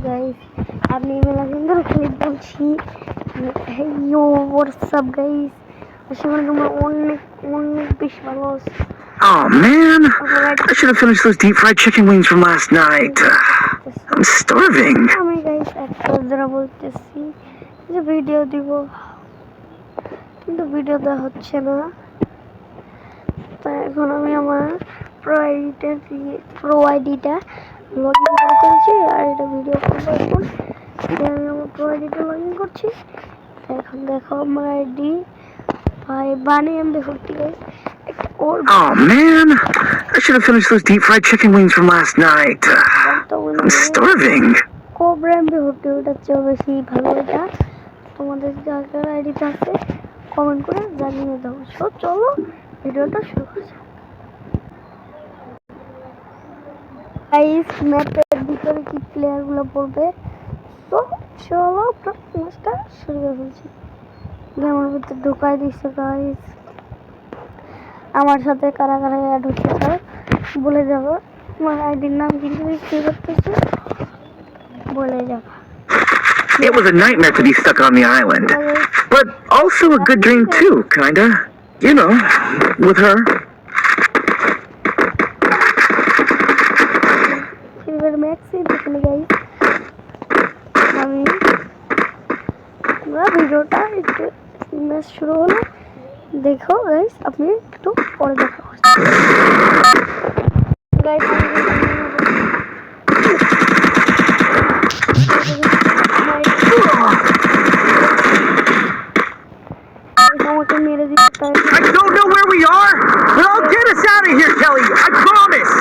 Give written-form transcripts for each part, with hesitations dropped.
guys, আপনি মেলা সুন্দর ক্লিপ বলছি। Hey yo, what's up guys? আসলে তোমরা অনেক বেশি ভালো আছো। Oh man, I should have finished those deep fried chicken wings from last night. I'm starving. আমি guys একটা যারা বলতেছি যে ভিডিও দিব, কিন্তু ভিডিও দেওয়া হচ্ছে না। তাই এখন আমি আমার প্রো আইডিটা লগ ইন করে ফেলছি, আর এটা ভিডিও করবো। এখন আমি আমার প্রো আইডিটা লগ ইন করছি। এখন দেখো আমার আইডি ভাই বানি MB40 guys। Oh man, I should have finished those deep fried chicken wings from last night. I'm starving. Cobra MB40 ওটা চেয়ে বেশি ভালো। এটা তোমাদের যার আইডিতে আছে কমেন্ট করে জানিয়ে দাও। সো চলো ভিডিওটা শুরু করা যাক। গাইস ম্যাপের ভিতরে কি প্লেয়ারগুলো পড়বে, তো চলো ম্যাচটা শুরু করে ফেলছি। গেমের ভিতরে ঢুকাই দিচ্ছে গাইস। আমার সাথে কারা কারা অ্যাড হচ্ছে স্যার বলে যাবো। আমার আইডির নাম কিন্তু কি করতেছে বলে যাবো। It was a nightmare to be stuck on the island, but also a good dream too, kinda. You know, with her. Silver Max দেখুন গাইস, আমি ভিডিওটা একটু ম্যাচ শুরু হলো দেখো গাইস, আপনি একটু পরে দেখা গাইস। আমাকে মেরে দিতে I don't know where we are, but I'll get us out of here, Kelly. I promise.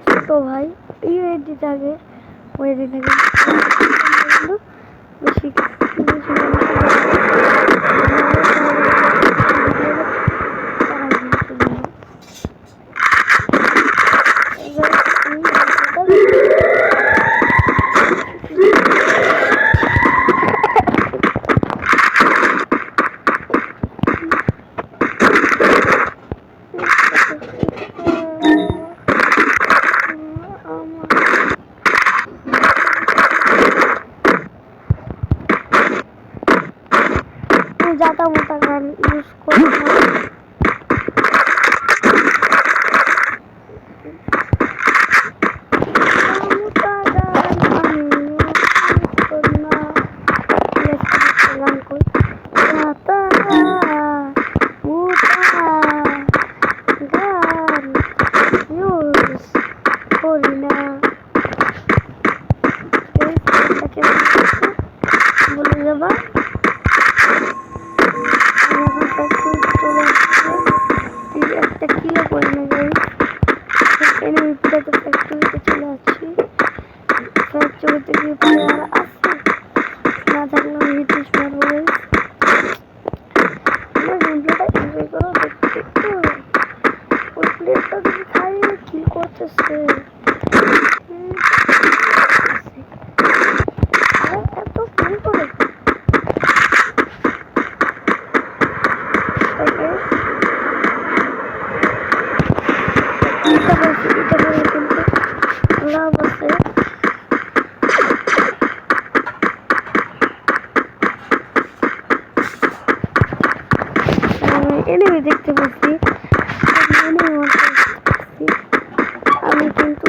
ছোট ভাই এই আইডিটা আগে ওই আইডি থেকে বেশি জাতা মোটা গান ইউজ করি না। বলে যাবা একটা কিলো করে না গাইস। এনিমি পুরোতে ফ্যাক্টরিতে চলে আসছি। ফ্যাক্টরিতে গিয়ে প্লেয়ার আসছে না থাকলে আমি হিটিস মারবো গাইস। আমার ভিডিওটা এনজয় করো দেখতে। ওই প্লেয়ারটা যদি খাই কি করতেছে এত ফোন করে লাভ আছে। এনিমি দেখতে পাচ্ছি, আমি কিন্তু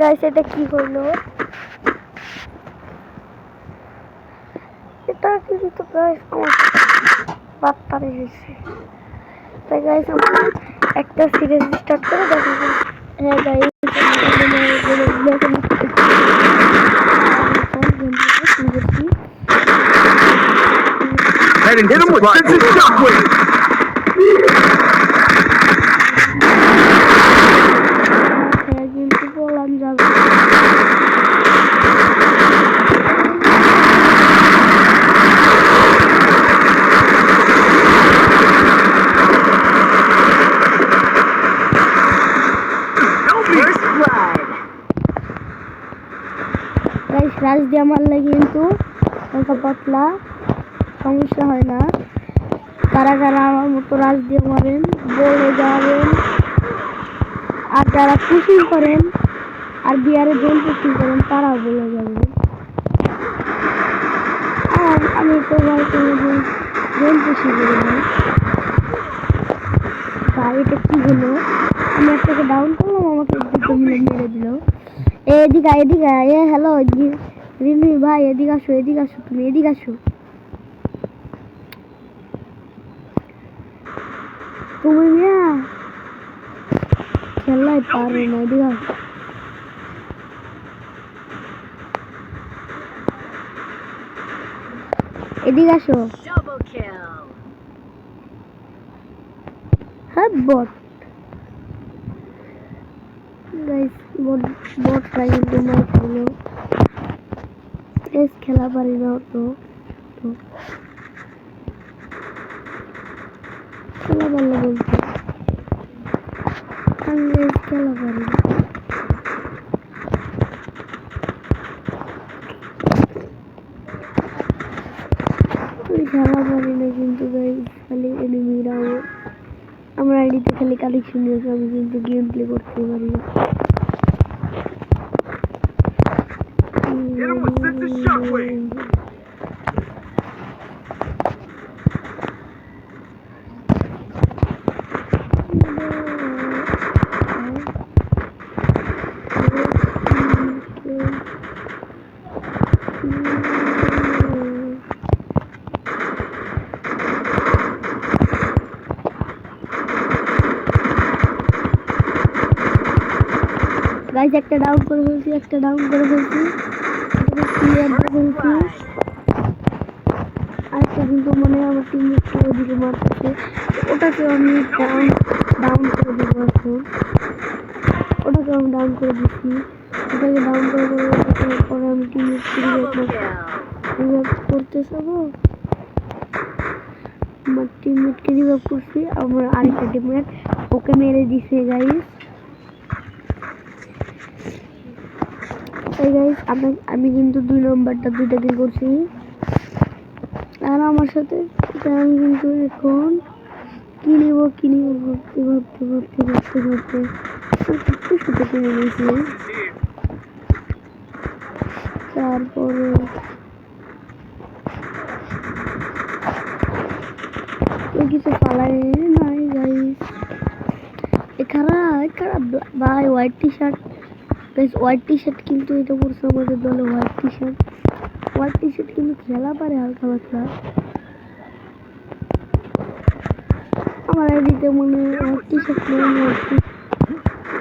গাইস এটা কি হলো, এটা কিন্তু গাইস আমার বাটপারে হয়েছে। তাই গাইস আমরা একটা সিরিজ স্টার্ট করে দেখো। হ্যাঁ guys getting hit him with sensitive shockwave. কিন্তু বললাম যাবে রাজ দিয়ে মারলে কিন্তু হালকা পাতলা সমস্যা হয় না। কারা কারা আমার মতো রাজ দিয়ে মারেন বলে যাবেন, আর যারা পুশিং করেন আর বিয়ারে জোন পুশিং করেন তারাও বলে যাবেন। আর আমি তো ভাই কোনোদিন জোন পুশিং করি না। ভাই এটা কি হলো, আমি একটাকে ডাউন করলাম, আমাকে দুটো মিলে মেরে দিল। এদিকে এদিকে হ্যালো রিমি ভাই এদিকে আসো, এদিকে আসো, তুমি এদিকে আসো। তুমি মিয়া খেলাই পারো না, এদিকে আসো। এদিকে আসো। হ্যাঁ বট গাইস, বট কিন্তু মার খেলো। এস খেলা পারি না তো খেলা পারলে বলতে আমি খেলা পারি না। খেলা পারি না কিন্তু গাইস, খালি এনিমিরাও আমার আইডিতে খালি কালেকশন নিয়েছে, আমি কিন্তু গেম প্লে করতে পারি না। Hit him with sensitive shockwave. Guys একটা ডাউন করে ফেলছি, ক্লিয়ার করে ফেলছি। আরেকটা কিন্তু মনে হয় আমার টিমমেটকে ওদিকে মারতেছে, ওটাকে আমি ডাউন করে দেবো এখন। ওটাকে আমি ডাউন করে দিচ্ছি, ওটাকে ডাউন করে দেবো। পরে আমি টিমমেটকে রিভাইভ করতে যাবো। আমার টিমমেটকে রিভাইভ করছি, আমার আরেকটা টিমমেট ওকে মেরে দিছে গাইস। আমি কিন্তু 2 নম্বরটা 2টা কিল করছি, আর আমার সাথে আমি কিন্তু এখন কি নিব ভাবতে একটু সাথে কিনে নিয়েছি। তারপরে কিছু পালাই নাই গাইস। এখানে ভাই white T shirt guys, white T shirt কিন্তু এটা পড়ছে আমাদের দলে। হোয়াইট টি শার্ট কিন্তু খেলা পারে হালকা পাতলা। আমার আইডিতে মনে হয় হোয়াইট টি শার্ট নেই,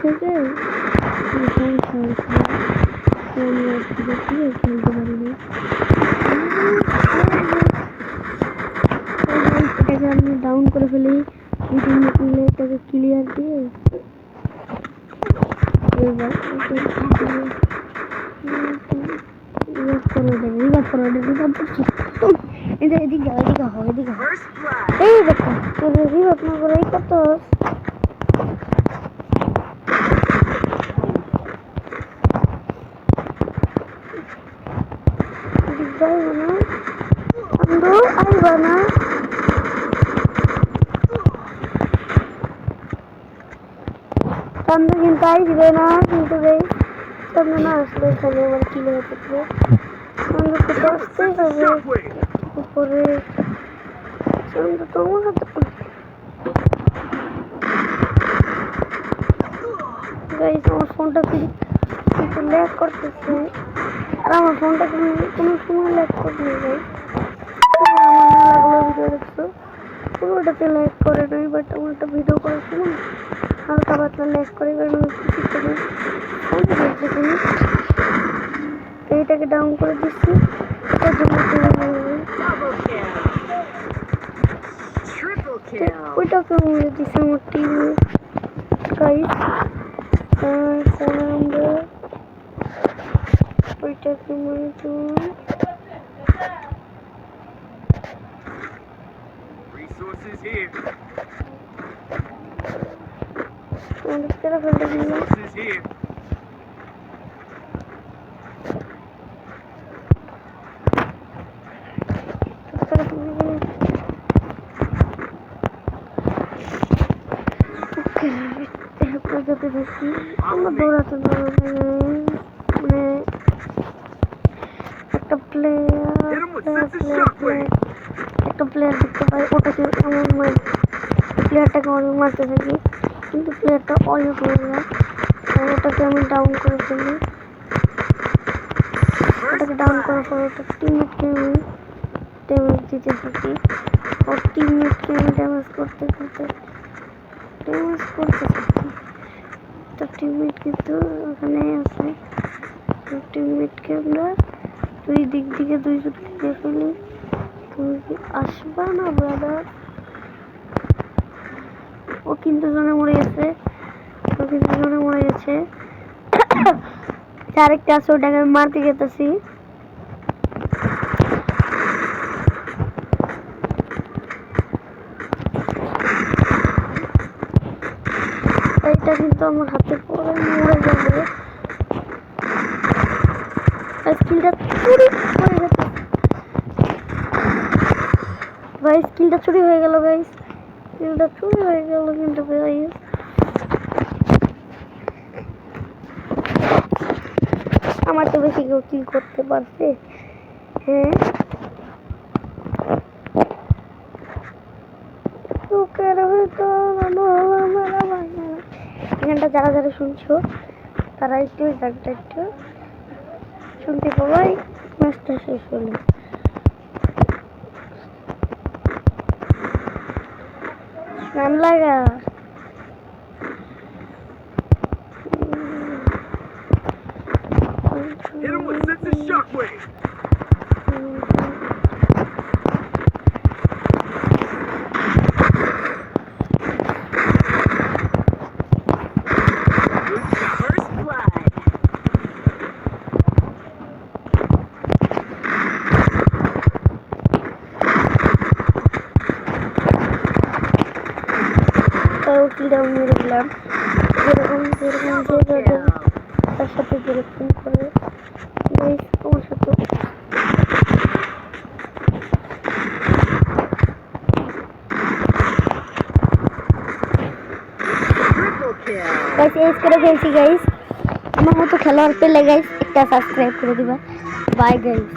থেকে খেলতে পারি না। এটাকে আমি ডাউন করে ফেলি, মিলে এটাকে ক্লিয়ার দিয়ে এবার এদিকে এই দেখো রিভাইভ না করে এই কত আইবা না। সামনে কিন্তু আসবে না, কিন্তু সামনে না আসলে এখানে আমার কি হতে পারে, আমাকে তো আসতেই হবে উপরে। তোমার হাতে আমার ফোনটা কিন্তু ল্যাগ করতেছে, আর আমার ফোনটা কোনো সময় ল্যাগ করবে না। আমার ভিডিও দেখছো পুরোটাতে ল্যাগ করে নাই, বাট আমার একটা ভিডিও করার সময় হালকা পাতলা ল্যাগ করে। এইটাকে ডাউন করে দিচ্ছি, ওইটাকে মেরে দিছে আমার টিম গাইস। তারপরে আমরা ওইটাকে মেরে দিলাম। Resources here. আমাদের তেরা ফেলতে দিলাম। Resources here. তেরা ফেলতে দিলাম। আমরা যেতে থাকি, আমরা দৌড়াতে দৌড়াতে মানে একটা প্লেয়ার দেখতে পাই, ওটাকে আমার প্লেয়ারটাকে আমি মারতে থাকি, কিন্তু প্লেয়ারটা অনেক হয়ে যায়। ওটাকে আমি ডাউন করে ফেলি। ওটাকে ডাউন করার পর ওটা টিমমেটকে আমি ড্যামেজ দিতে থাকি। ওর টিমমেটকে আমি ড্যামেজ করতে থাকি। তো টিমমেট কিন্তু ওখানে আছে। টিমমেটকে আমরা দুই দিক থেকে দুইজন খেলে ফেলি। তুমি কি আসবা না ব্রাদার? ও কিন্তু জনে মরে গেছে। আরেকটা আছে, ওটাকে আমি মারতে গেতেছি। এইটা কিন্তু আমার হাতে পড়ে মরে যাবে। স্কিলটা চুরি হয়ে গেছে ভাই, স্কিলটা চুরি হয়ে গেল গাইস, স্কিলটা চুরি হয়ে গেল কিন্তু গাইস। আমার তো বেশি কেউ কিল করতে পারছে। হ্যাঁ, এখানটা যারা যারা শুনছো তারা একটু গানটা একটু শুনতে পাবাই। ম্যাচটা শেষ হলো। গান লাগা Hit him with sense of shockwave. First blood. কিলটা মেরে দিলাম। যেরকম তার সাথে যেরকম করে তোমার সাথে গাইস এজ করে ফেলছি গাইস। আমার মতো খেলোয়াড় পেলে গাইস একটা সাবস্ক্রাইব করে দিবা। Bye guys.